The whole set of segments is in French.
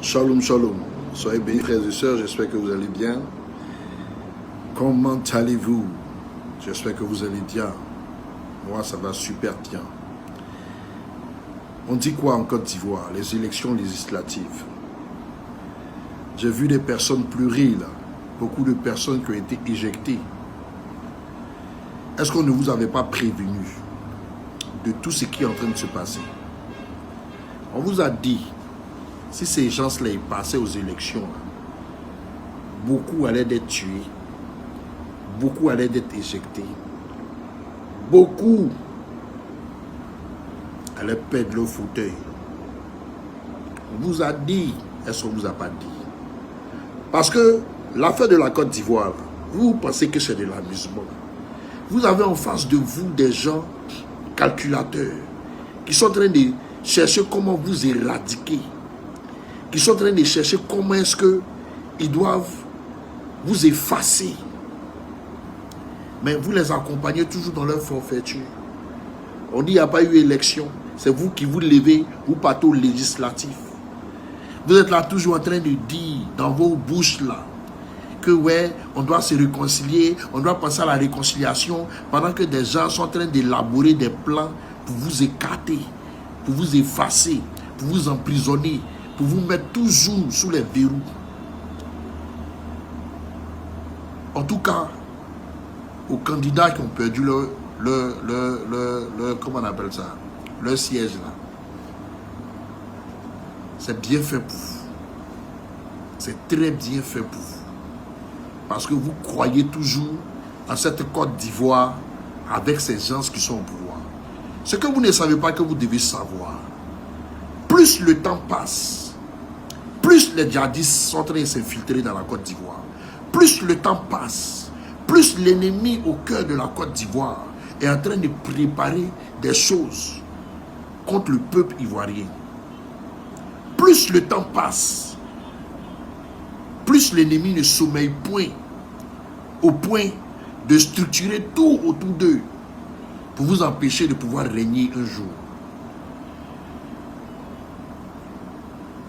Shalom, shalom. Soyez bénis, frères et sœurs. J'espère que vous allez bien. Comment allez-vous? J'espère que vous allez bien. Moi, ça va super bien. On dit quoi en Côte d'Ivoire? Les élections législatives. J'ai vu des personnes pleurer là. Beaucoup de personnes qui ont été éjectées. Est-ce qu'on ne vous avait pas prévenu de tout ce qui est en train de se passer? On vous a dit, si ces gens-là passaient aux élections, beaucoup allaient être tués, beaucoup allaient être éjectés, beaucoup allaient perdre leur fauteuil. On vous a dit, est-ce qu'on ne vous a pas dit? Parce que l'affaire de la Côte d'Ivoire, vous pensez que c'est de l'amusement. Vous avez en face de vous des gens calculateurs qui sont en train de chercher comment vous éradiquer, qui sont en train de chercher comment est-ce qu'ils doivent vous effacer. Mais vous les accompagnez toujours dans leur forfaiture. On dit qu'il n'y a pas eu élection. C'est vous qui vous levez, vous partez au législatif. Vous êtes là toujours en train de dire dans vos bouches là que ouais, on doit se réconcilier, on doit passer à la réconciliation pendant que des gens sont en train d'élaborer des plans pour vous écarter, pour vous effacer, pour vous emprisonner, pour vous mettre toujours sous les verrous. En tout cas, aux candidats qui ont perdu comment on appelle ça, leur siège là, c'est bien fait pour vous. C'est très bien fait pour vous. Parce que vous croyez toujours en cette Côte d'Ivoire avec ces gens qui sont au pouvoir. Ce que vous ne savez pas que vous devez savoir, plus le temps passe, plus les djihadistes sont en train de s'infiltrer dans la Côte d'Ivoire, plus le temps passe, plus l'ennemi au cœur de la Côte d'Ivoire est en train de préparer des choses contre le peuple ivoirien. Plus le temps passe, plus l'ennemi ne sommeille point, au point de structurer tout autour d'eux pour vous empêcher de pouvoir régner un jour.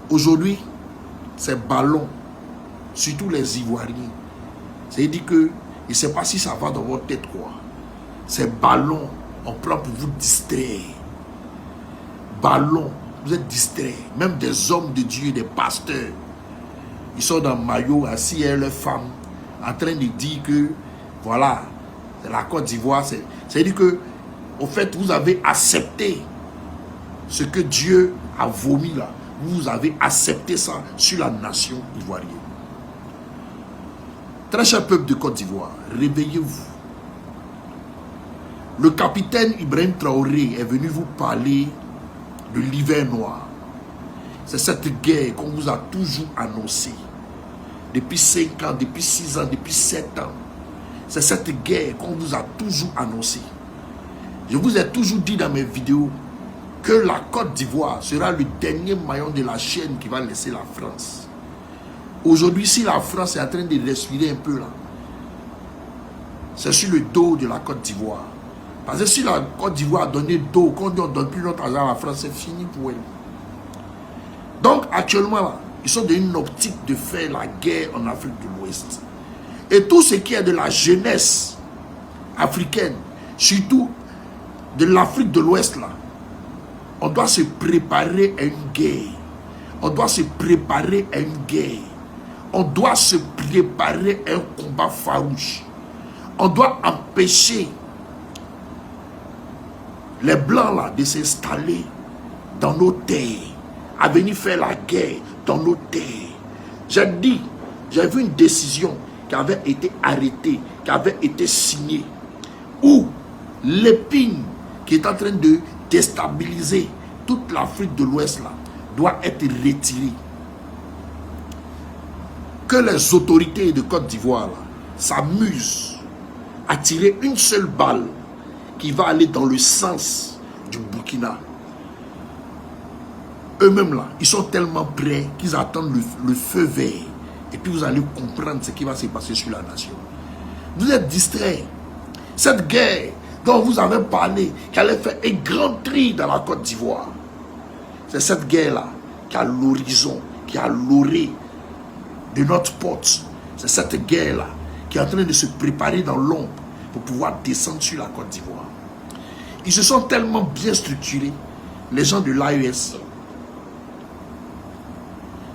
Aujourd'hui, ces ballons, surtout les Ivoiriens, c'est-à-dire que, je ne sais pas si ça va dans votre tête quoi, ces ballons, on prend pour vous distraire. Ballons, vous êtes distraits, même des hommes de Dieu, des pasteurs. Ils sont dans le maillot, assis avec leurs femmes, en train de dire que, voilà, c'est la Côte d'Ivoire. C'est-à-dire que, au fait, vous avez accepté ce que Dieu a vomi là. Vous avez accepté ça sur la nation ivoirienne. Très cher peuple de Côte d'Ivoire, réveillez-vous. Le capitaine Ibrahim Traoré est venu vous parler de l'hiver noir. C'est cette guerre qu'on vous a toujours annoncée. Depuis 5 ans, depuis 6 ans, depuis 7 ans. C'est cette guerre qu'on vous a toujours annoncée. Je vous ai toujours dit dans mes vidéos que la Côte d'Ivoire sera le dernier maillon de la chaîne qui va laisser la France. Aujourd'hui, si la France est en train de respirer un peu là, c'est sur le dos de la Côte d'Ivoire. Parce que si la Côte d'Ivoire a donné dos, quand on ne donne plus notre argent à la France, c'est fini pour elle. Donc actuellement là, ils sont dans une optique de faire la guerre en Afrique de l'Ouest. Et tout ce qui est de la jeunesse africaine, surtout de l'Afrique de l'Ouest là, on doit se préparer à une guerre. On doit se préparer à une guerre. On doit se préparer à un combat farouche. On doit empêcher les Blancs là de s'installer dans nos terres, à venir faire la guerre dans nos terres. J'ai vu une décision qui avait été arrêtée, qui avait été signée, où l'épine qui est en train de déstabiliser toute l'Afrique de l'Ouest là doit être retirée. Que les autorités de Côte d'Ivoire s'amusent à tirer une seule balle qui va aller dans le sens du Burkina. Eux-mêmes là, ils sont tellement prêts qu'ils attendent le feu vert. Et puis vous allez comprendre ce qui va se passer sur la nation. Vous êtes distraits. Cette guerre dont vous avez parlé, qui allait faire un grand tri dans la Côte d'Ivoire, c'est cette guerre-là qui a l'horizon, qui est à l'orée de notre porte. C'est cette guerre-là qui est en train de se préparer dans l'ombre pour pouvoir descendre sur la Côte d'Ivoire. Ils se sont tellement bien structurés, les gens de l'AES.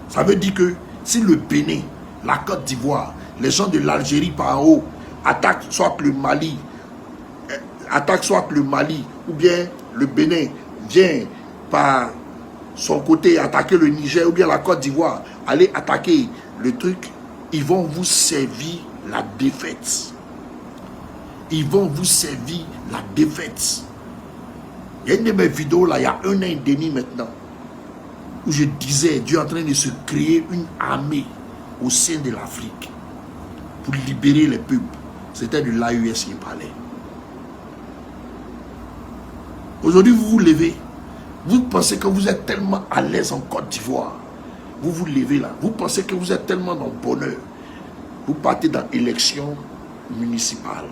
Ça veut dire que si le Bénin, la Côte d'Ivoire, les gens de l'Algérie par en haut attaquent soit le Mali, ou bien le Bénin vient par son côté attaquer le Niger, ou bien la Côte d'Ivoire, aller attaquer le truc, ils vont vous servir la défaite. Ils vont vous servir la défaite. Il y a une de mes vidéos là, il y a 1 an et demi maintenant, où je disais, Dieu est en train de se créer une armée au sein de l'Afrique pour libérer les peuples. C'était de l'AES qui parlait. Aujourd'hui, vous vous levez, vous pensez que vous êtes tellement à l'aise en Côte d'Ivoire. Vous vous levez là, vous pensez que vous êtes tellement dans le bonheur. Vous partez dans l'élection municipale.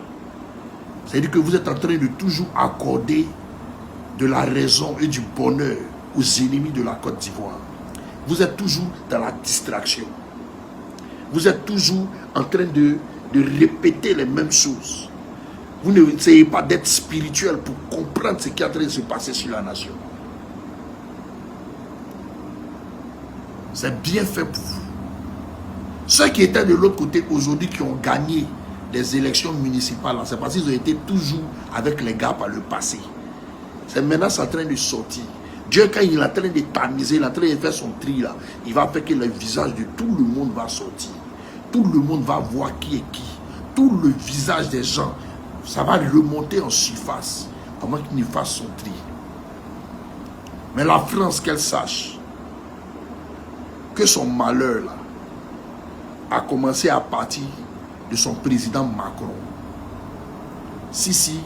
C'est-à-dire que vous êtes en train de toujours accorder de la raison et du bonheur aux ennemis de la Côte d'Ivoire. Vous êtes toujours dans la distraction. Vous êtes toujours en train de répéter les mêmes choses. Vous n'essayez pas d'être spirituel pour comprendre ce qui est en train de se passer sur la nation. C'est bien fait pour vous. Ceux qui étaient de l'autre côté aujourd'hui, qui ont gagné les élections municipales, c'est parce qu'ils ont été toujours avec les gars par le passé. C'est maintenant en train de sortir. Dieu, quand il est en train de tamiser, il est en train de faire son tri là, il va faire que le visage de tout le monde va sortir. Tout le monde va voir qui est qui. Tout le visage des gens, ça va remonter en surface, avant qu'il ne fasse son tri. Mais la France, qu'elle sache que son malheur là a commencé à partir de son président Macron. Si,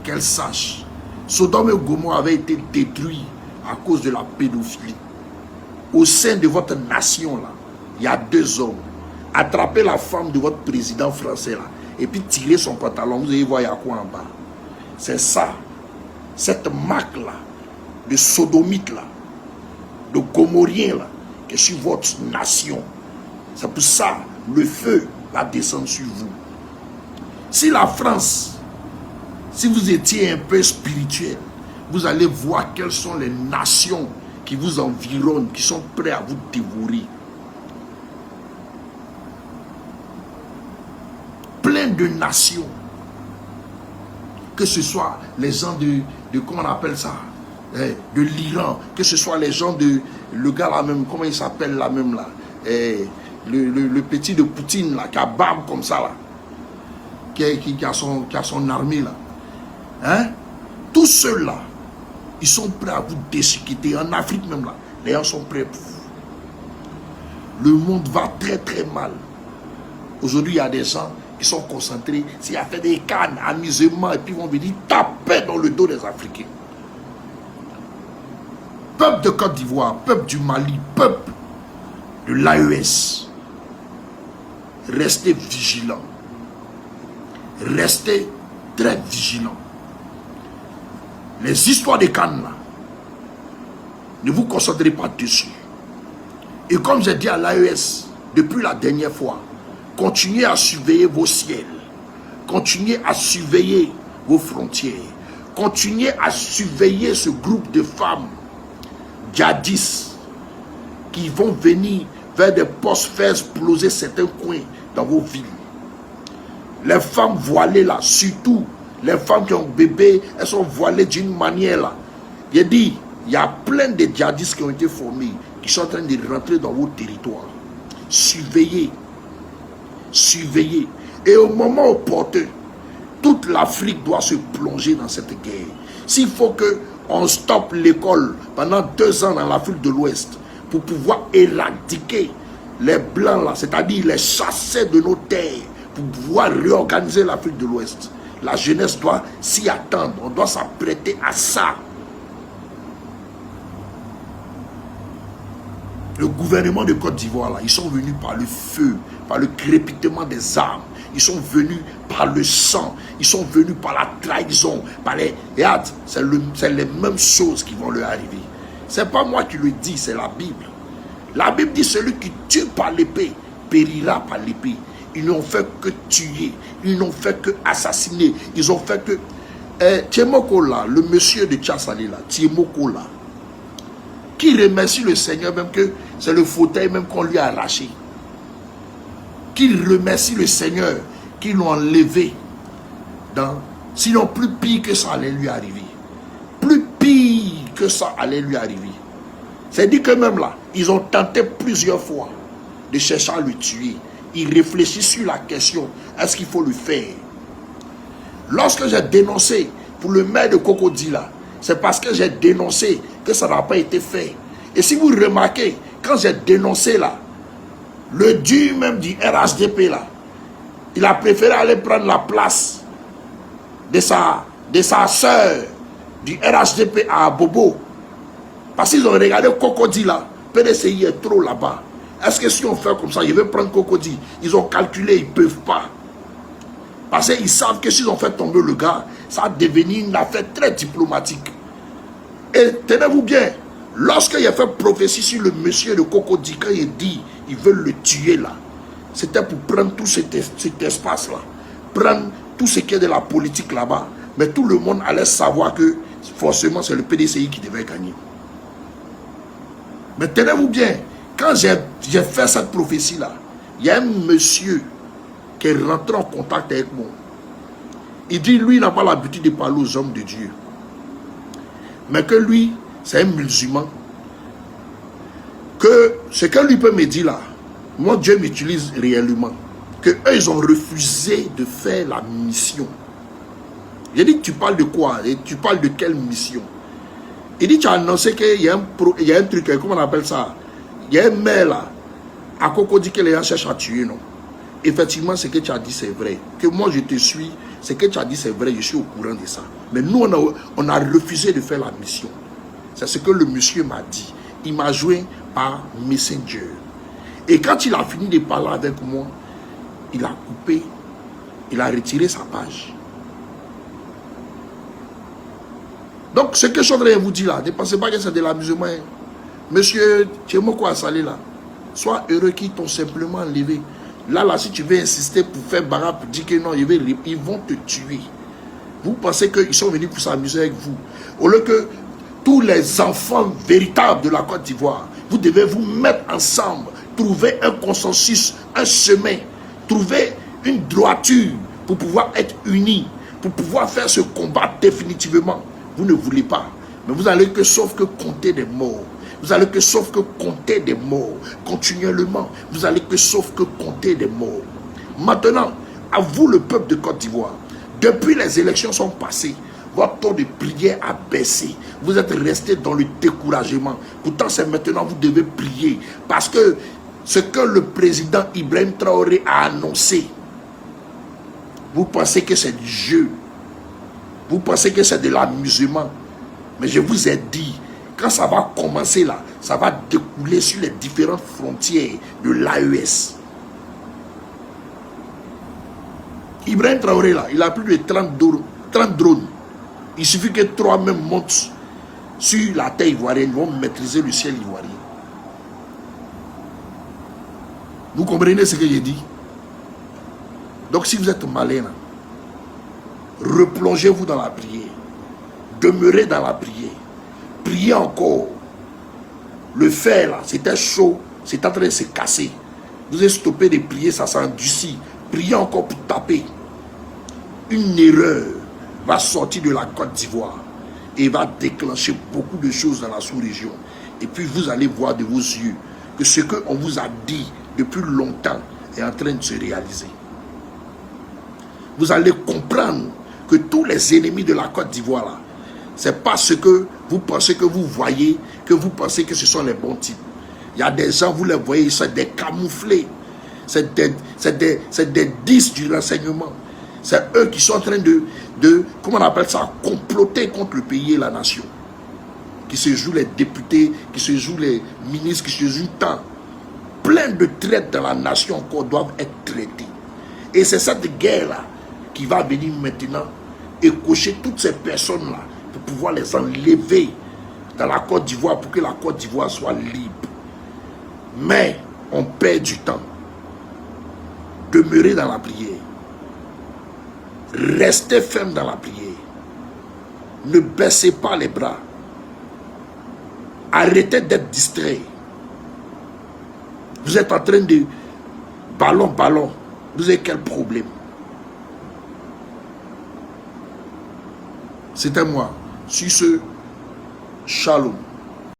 qu'elle sache, Sodome et Gomorrhe avait été détruit à cause de la pédophilie. Au sein de votre nation là, il y a 2 hommes. Attrapez la femme de votre président français là, et puis tirez son pantalon, vous allez voir il y a quoi en bas. C'est ça, cette marque là, de sodomite là, de gomorrien là, qui est sur votre nation. C'est pour ça le feu va descendre sur vous. Si la France, si vous étiez un peu spirituel, vous allez voir quelles sont les nations qui vous environnent, qui sont prêts à vous dévorer. Plein de nations. Que ce soit les gens de comment on appelle ça, de l'Iran, que ce soit les gens de, le gars là même, comment il s'appelle là même là, le petit de Poutine là, qui a barbe comme ça là, qui a son armée là. Hein? Tous ceux-là, ils sont prêts à vous déchiqueter. En Afrique même là, les gens sont prêts pour vous. Le monde va très très mal. Aujourd'hui, il y a des gens qui sont concentrés. S'il y a fait des cannes, amusement, et puis ils vont venir taper dans le dos des Africains. Peuple de Côte d'Ivoire, peuple du Mali, peuple de l'AES, restez vigilants. Restez très vigilants. Les histoires de Cannes, là, ne vous concentrez pas dessus. Et comme j'ai dit à l'AES depuis la dernière fois, continuez à surveiller vos ciels. Continuez à surveiller vos frontières. Continuez à surveiller ce groupe de femmes djihadistes qui vont venir vers des postes faire exploser certains coins dans vos villes. Les femmes voilées là, surtout les femmes qui ont bébé, elles sont voilées d'une manière là. J'ai dit, il y a plein de djihadistes qui ont été formés, qui sont en train de rentrer dans vos territoires. Surveillez. Surveillez. Et au moment opportun, toute l'Afrique doit se plonger dans cette guerre. S'il faut qu'on stoppe l'école pendant 2 ans dans l'Afrique de l'Ouest pour pouvoir éradiquer les blancs là, c'est-à-dire les chasser de nos terres, pour pouvoir réorganiser l'Afrique de l'Ouest, la jeunesse doit s'y attendre. On doit s'apprêter à ça. Le gouvernement de Côte d'Ivoire, là, ils sont venus par le feu, par le crépitement des armes. Ils sont venus par le sang. Ils sont venus par la trahison. Par les... Regarde, c'est les mêmes choses qui vont leur arriver. Ce n'est pas moi qui le dis, c'est la Bible. La Bible dit celui qui tue par l'épée périra par l'épée. Ils n'ont fait que tuer, ils n'ont fait que assassiner, ils ont fait que... Tiemoko là, le monsieur de Tchassali là, Tiemoko là, qui remercie le Seigneur même que c'est le fauteuil même qu'on lui a arraché. Qui remercie le Seigneur qui l'ont enlevé dans... Sinon plus pire que ça allait lui arriver. Plus pire que ça allait lui arriver. C'est dit que même là, ils ont tenté plusieurs fois de chercher à le tuer. Ils réfléchissent sur la question, est-ce qu'il faut le faire? Lorsque j'ai dénoncé pour le maire de Cocody là, c'est parce que j'ai dénoncé que ça n'a pas été fait. Et si vous remarquez, quand j'ai dénoncé là, le dur même du RHDP là, il a préféré aller prendre la place de sa soeur du RHDP à Bobo. Parce qu'ils ont regardé Cocody là, PDCI est trop là-bas. Est-ce que si on fait comme ça, ils veulent prendre Cocody? Ils ont calculé, ils ne peuvent pas. Parce qu'ils savent que s'ils ont fait tomber le gars, ça va devenir une affaire très diplomatique. Et tenez-vous bien, lorsqu'il a fait prophétie sur le monsieur de Cocody, quand il dit ils veulent le tuer là, c'était pour prendre tout cet espace-là, prendre tout ce qui est de la politique là-bas. Mais tout le monde allait savoir que forcément c'est le PDCI qui devait gagner. Mais tenez-vous bien, quand j'ai fait cette prophétie-là, il y a un monsieur qui est rentré en contact avec moi. Il dit, lui, il n'a pas l'habitude de parler aux hommes de Dieu. Mais que lui, c'est un musulman. Que ce que lui peut me dire là, moi, Dieu m'utilise réellement. Que eux, ils ont refusé de faire la mission. J'ai dit, tu parles de quoi? Et tu parles de quelle mission? Il dit, tu as annoncé qu'il y a un truc, comment on appelle ça? Il y a un maire là, à Cocody que les gens cherchent à tuer, non? Effectivement, ce que tu as dit, c'est vrai. Que moi, je te suis, ce que tu as dit, c'est vrai, je suis au courant de ça. Mais nous, on a refusé de faire la mission. C'est ce que le monsieur m'a dit. Il m'a joint par Messenger. Et quand il a fini de parler avec moi, il a coupé, il a retiré sa page. Donc, ce que je voudrais vous dire là, ne pensez pas que c'est de l'amusement. Hein. Monsieur, tu es quoi à saler là? Sois heureux qu'ils t'ont simplement enlevé. Là, si tu veux insister pour faire barrage, pour dire que non, ils vont te tuer. Vous pensez qu'ils sont venus pour s'amuser avec vous. Au lieu que tous les enfants véritables de la Côte d'Ivoire, vous devez vous mettre ensemble, trouver un consensus, un chemin, trouver une droiture pour pouvoir être unis, pour pouvoir faire ce combat définitivement. Vous ne voulez pas, mais vous allez que sauf que compter des morts. Vous allez que sauf que compter des morts. Continuellement, vous allez que sauf que compter des morts. Maintenant, à vous le peuple de Côte d'Ivoire, depuis les élections sont passées, votre taux de prière a baissé. Vous êtes resté dans le découragement. Pourtant, c'est maintenant que vous devez prier. Parce que ce que le président Ibrahim Traoré a annoncé, vous pensez que c'est du jeu. Vous pensez que c'est de l'amusement. Mais je vous ai dit, quand ça va commencer là, ça va découler sur les différentes frontières de l'AES. Ibrahim Traoré là, il a plus de 30 drones. Il suffit que 3 même montent sur la terre ivoirienne, ils vont maîtriser le ciel ivoirien. Vous comprenez ce que j'ai dit? Donc si vous êtes malin, replongez-vous dans la prière. Demeurez dans la prière. Priez encore. Le fer là, c'était chaud, c'est en train de se casser. Vous avez stoppé de prier, ça s'endurcit. Priez encore pour taper. Une erreur va sortir de la Côte d'Ivoire et va déclencher beaucoup de choses dans la sous-région. Et puis vous allez voir de vos yeux que ce qu'on vous a dit depuis longtemps est en train de se réaliser. Vous allez comprendre que tous les ennemis de la Côte d'Ivoire là, c'est pas ce que vous pensez que vous voyez, que vous pensez que ce sont les bons types. Il y a des gens, vous les voyez, c'est des camouflés. C'est des 10 du renseignement. C'est eux qui sont en train de, comment on appelle ça, comploter contre le pays et la nation. Qui se jouent les députés, qui se jouent les ministres, qui se jouent tant. Plein de traites dans la nation encore doivent être traités. Et c'est cette guerre-là qui va venir maintenant écocher toutes ces personnes-là pour pouvoir les enlever dans la Côte d'Ivoire pour que la Côte d'Ivoire soit libre. Mais on perd du temps. Demeurez dans la prière. Restez ferme dans la prière. Ne baissez pas les bras. Arrêtez d'être distrait. Vous êtes en train de ballon. Vous avez quel problème? C'était moi. Sur ce, shalom.